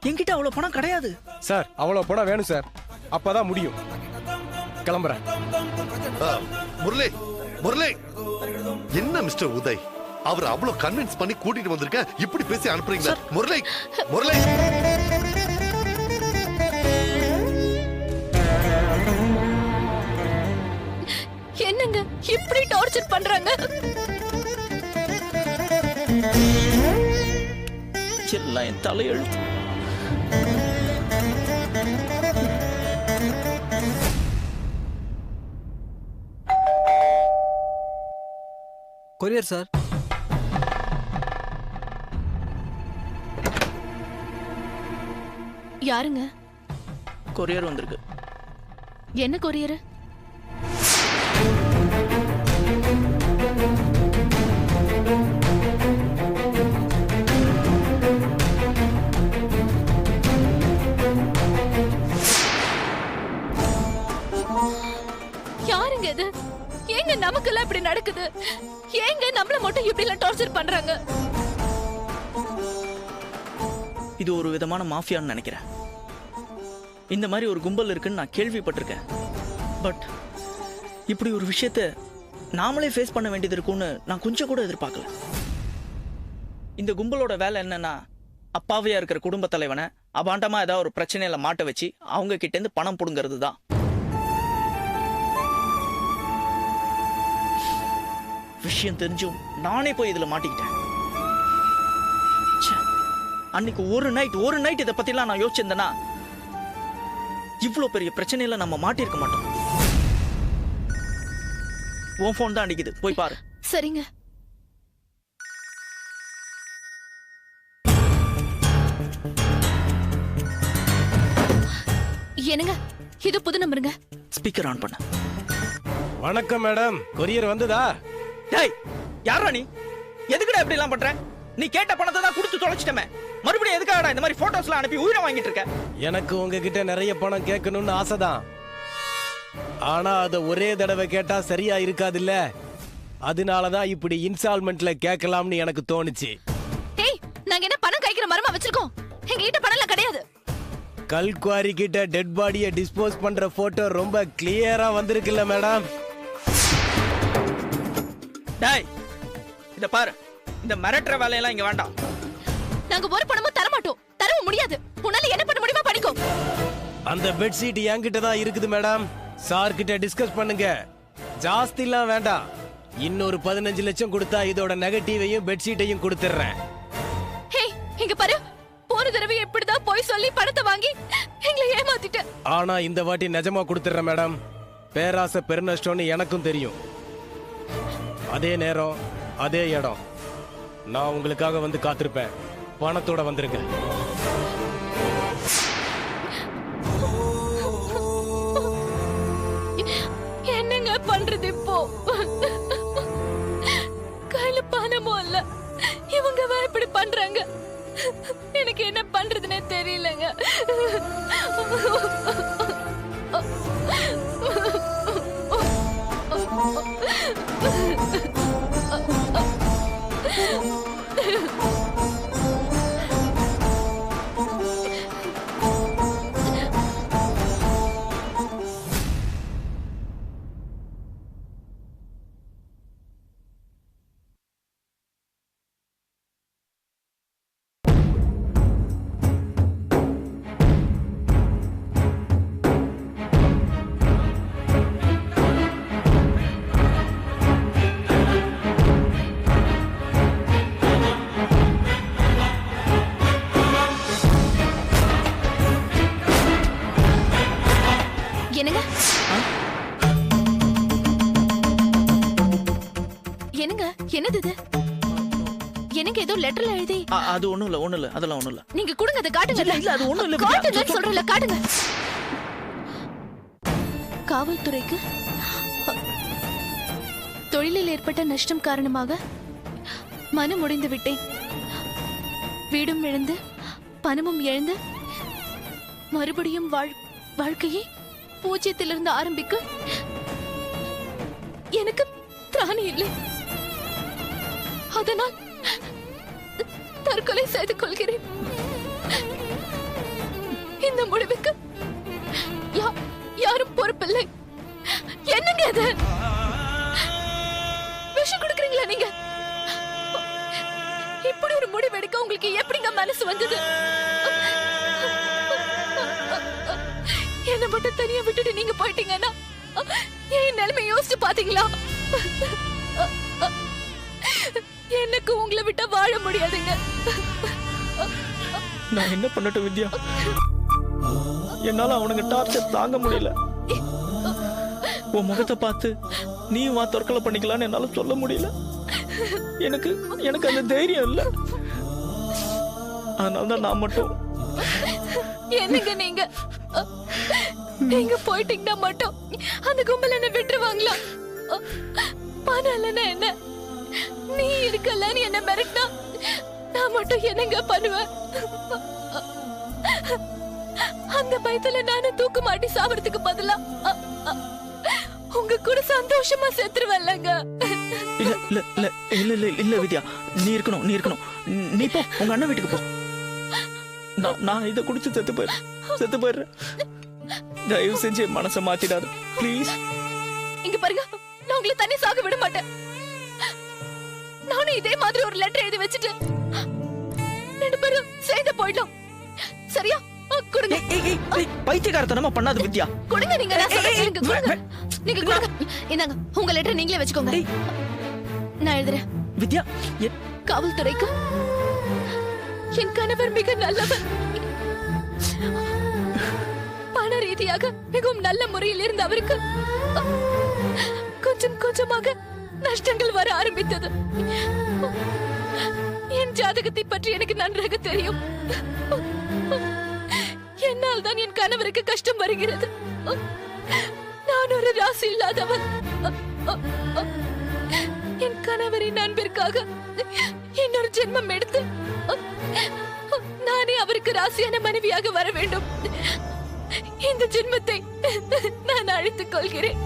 என்கிட்ட அவ்வளவு பணம் கிடையாது சார். அவ்வளவு பணம் வேணும் சார், அப்பதான் முடியும். கிளம்புறேன். முரளி, முரளி, என்ன மிஸ்டர் உதய், அவர் அவ்வளவு கன்வின்ஸ் பண்ணி கூட்டிட்டு வந்திருக்க, இப்படி பேசி அனுப்புறீங்க? முரளி, முரளி, என்னங்க இப்படி டார்ச்சர் பண்றாங்க? எல்லாம் என் தலையெழுத்து. Courier sir. யாருங்க? கொரியர் வந்திருக்கு. என்ன கொரியர்? யாருங்க இது? ஏங்க நமக்கெல்லாம் இப்படி நடக்குது? ஏங்க நம்மள மட்டும் இப்படி எல்லாம் டார்ச்சர் பண்றாங்க? இது ஒரு விதமான மாஃபியான்னு நினைக்கிறேன். இந்த மாதிரி ஒரு கும்பல் இருக்குன்னு நான் கேள்விப்பட்டிருக்கேன். பட் இப்படி ஒரு விஷயத்த நாமளே ஃபேஸ் பண்ண வேண்டியது இருக்கும்னு நான் கொஞ்சம் கூட எதிர்பார்க்கல. இந்த கும்பலோட வேலை என்னன்னா, அப்பாவையா இருக்கிற குடும்ப தலைவனை அபாண்டமா ஏதாவது ஒரு பிரச்சனையில மாட்ட வச்சு அவங்க கிட்ட இருந்து பணம் புடுங்கிறது தான். விஷயம் தெரிஞ்சும் நானே போய் இதுல மாட்டிக்கிட்டேன். அன்னைக்கு ஒரு நைட் இதை பத்திலாம் நான் யோசிச்சிருந்தேன்னா இவ்வளவு பெரிய பிரச்சனையில நம்ம மாட்டிருக்க மாட்டோம். உன் போன் தான் அடிக்குது, போய் பாரு. சரிங்க. என்னங்க இது புது நம்பருங்க. ஸ்பீக்கர் ஆன் பண்ண. வணக்கம் மேடம், கொரியர் வந்ததா? டேய், யாரா நீ? எதுக்குடா இப்படி எல்லாம் பண்ற? நீ கேட்ட பணத்தை தான் கொடுத்து தொலைச்சிட்டமே, மறுபடியும் எதுக்காகடா இந்த மாதிரி போட்டோஸ்லாம் அனுப்பி உயிரை வாங்கிட்டு இருக்க? எனக்கு உங்ககிட்ட நிறைய பணம் கேட்கணும்னு ஆசைதான். ஆனா அத ஒரே தடவை கேட்டா சரியா இருக்காதுல்ல, அதனாலதான் இப்படி இன்ஸ்டால்மெண்ட்ல கேட்கலாம்னு எனக்கு தோணுச்சு. டேய், நாங்க என்ன பணம் கைக்கிற மரமா வச்சிருக்கோம்? எங்க கிட்ட பணம் எல்லாம் கிடையாது. கல்குவாரி கிட்ட டெட் பாடியை டிஸ்போஸ் பண்ற போட்டோ ரொம்ப கிளியரா வந்திருக்குல்ல மேடம்? டேய், இத பாரு, இந்த மிரட்டற வேலையெல்லாம் இங்க வேண்டாம். நாங்க ஒரு பணமும் தர மாட்டோம், தரவும் முடியாது. உன்னால என்ன பண்ண முடியுமா பண்ணிக்கோ. அந்த பெட்ஷீட் என்கிட்ட தான் இருக்குது மேடம், சார் கிட்ட டிஸ்கஸ் பண்ணுங்க. ஜாஸ்திலாம் வேண்டாம், இன்னொரு 15 லட்சம் கொடுத்தா இதோட நெகட்டிவையும் பெட்ஷீட்டையும் கொடுத்துறேன். ஹே, இங்க பாரு, போன தடவை எப்படிதான் போய் சொல்லி பணத்தை வாங்கி எங்களை ஏமாத்திட்ட. ஆனா இந்த வாட்டி நிஜமா கொடுத்துறேன் மேடம். பேராசை பெருநஷ்டம்னு எனக்கும் தெரியும். அதே நேரம் அதே இடம், நான் உங்களுக்காக வந்து காத்திருப்பேன். பணத்தோட வந்துருங்க. என்னங்க பண்றது இப்போ? கையில பணமும் இல்ல, இவங்க வேற இப்படி பண்றாங்க. எனக்கு என்ன பண்றதுன்னே தெரியலங்க. என்னங்க என்னங்க என்னது இது? எனக்கு ஏதோ லெட்டர்ல எழுதி. அது ஒண்ணும் இல்ல, அதெல்லாம் ஒண்ணும் இல்ல. நீங்க கொடுங்க, அதை காட்டுங்க. இல்ல, அது ஒண்ணும் இல்ல. காட்டுங்க சொல்றல, காட்டுங்க. காவல்துறைக்கு தொழிலில் ஏற்பட்ட நஷ்டம் காரணமாக மனம் உடைந்து விட்டேன். வீடும் இழந்து பணமும் இழந்து மறுபடியும் வாழ்க்கையை பூஜ்யத்திலிருந்து ஆரம்பிக்க எனக்கு திராணி இல்லை. அதனால் தற்கொலை செய்து கொள்கிறேன். இந்த முடிவுக்கு யாரும் பொறுப்பில்லை. என்னங்க அது? விஷம் கொடுக்குறீங்களா நீங்க? இப்படி ஒரு முடிவு எடுக்க உங்களுக்கு எப்படிங்க மனசு வந்தது? என்ன மட்டும் தனியா விட்டுட்டு நீங்க போயிட்டீங்கன்னா என் நிலைமை யோசிச்சு பாத்தீங்களா? எனக்கு உங்களை விட்டா வாழ முடியாதுங்க. நான் என்ன பண்ணட்டும் வித்யா? என்னால அவனுக்கு டார்ச்சர் தாங்க முடியல. உன் முகத்தை பார்த்து நீ வா தற்கொலை பண்ணிக்கலான்னு என்னால சொல்ல முடியல. எனக்கு அந்த தைரியம் இல்ல. அதனாலதான் நான் மட்டும். என்னங்க நீங்க போயிட்டீங்கன்னா மட்டும் அந்த கும்பல் என்ன விட்டுருவாங்களா? பணம் இல்லைன்னா என்ன, நீ இருக்கலன்னு என்ன மிரட்டினா நான் மட்டும் என்னங்க பண்ணுவேன்? அந்த பயத்துல நானும் தூக்கு மாட்டி சாவறதுக்கு பதிலா உங்க கூட சந்தோஷமா செத்துருவல்லங்க. இல்ல வித்யா, நீ இருக்கணும். நீ போ, உங்க அண்ணன் வீட்டுக்கு போ. நான் இதை குடிச்சு செத்து போயிடுறேன். தயவு செஞ்சு மனசை மாத்திடாது ப்ளீஸ். இங்க பாருங்க, நான் உங்களை தண்ணி சாக விட மாட்டேன். நானும் இதே மாதிரி ஒரு லெட்டர் எழுதி வச்சுட்டு 2 பேரும் சேர்ந்து போயிடலாம். சரியா? கொடுங்க. பைத்தியக்காரத்தனமா பண்ணாத வித்யா. கொடுங்க. நீங்க நான் சொல்றேன் கேளுங்க. கொடுங்க. நீங்க கொடுங்க. இந்தாங்க உங்க லெட்டர் நீங்களே வச்சுக்கோங்க. நான் எழுதுறேன். வித்யா, காவல்துறைக்கு என் கணவர் மிக நல்லவர். பண ரீதியாக மிகவும் நல்ல முறையில் இருந்த அவருக்கு கொஞ்சம் கொஞ்சமாக நஷ்டங்கள் வர ஆரம்பித்தது. என் ஜாதகத்தை பற்றி எனக்கு நன்றாக தெரியும். என்னால் தான் என் கணவருக்கு கஷ்டம் வருகிறது. நான் ஒரு ராசி இல்லாதவன். என் கணவரின் அன்பிற்காக இன்னொரு ஜென்மம் எடுத்து நானே அவருக்கு ராசியான மனைவியாக வர வேண்டும். இந்த ஜென்மத்தை நான் அழித்துக் கொள்கிறேன்.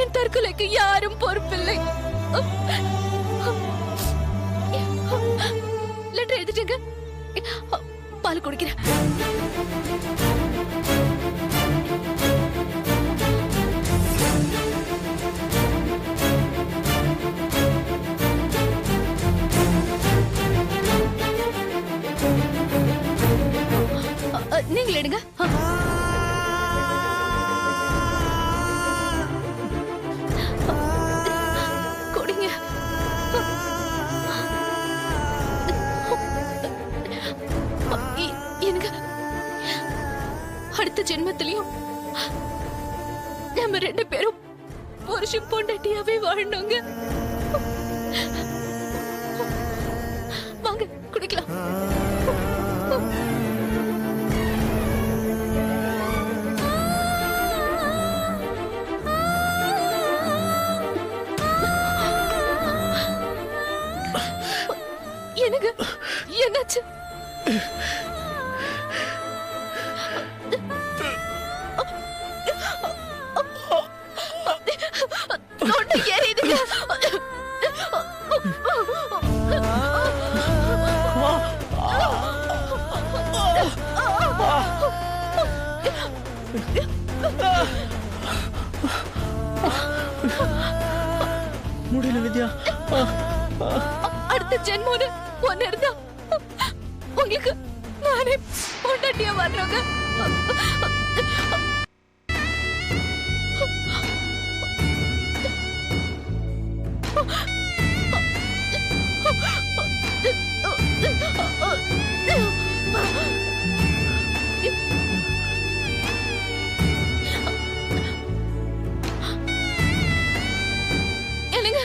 என் தற்கொலைக்கு யாரும் பொறுப்பில்லை. லெட்டர் எழுதிட்டுங்க. பால் குடிக்கிறேன். நீங்கள் எடுங்க. குடிங்க. எனக்கு அடுத்த ஜென்மத்திலையும் நம்ம 2 பேரும் புருஷன் பொண்டாட்டியாவே வாழணுங்க. வாங்க குடிக்கலாம். எனக்கு என்னாச்சு? தொண்டை எரியுதுங்க. முடியல வித்யா. அடுத்த ஜென்மோடு ஒன்னு இருந்தா உங்களுக்கு நானே பொண்டாட்டியா வர்றோங்க. என்னங்க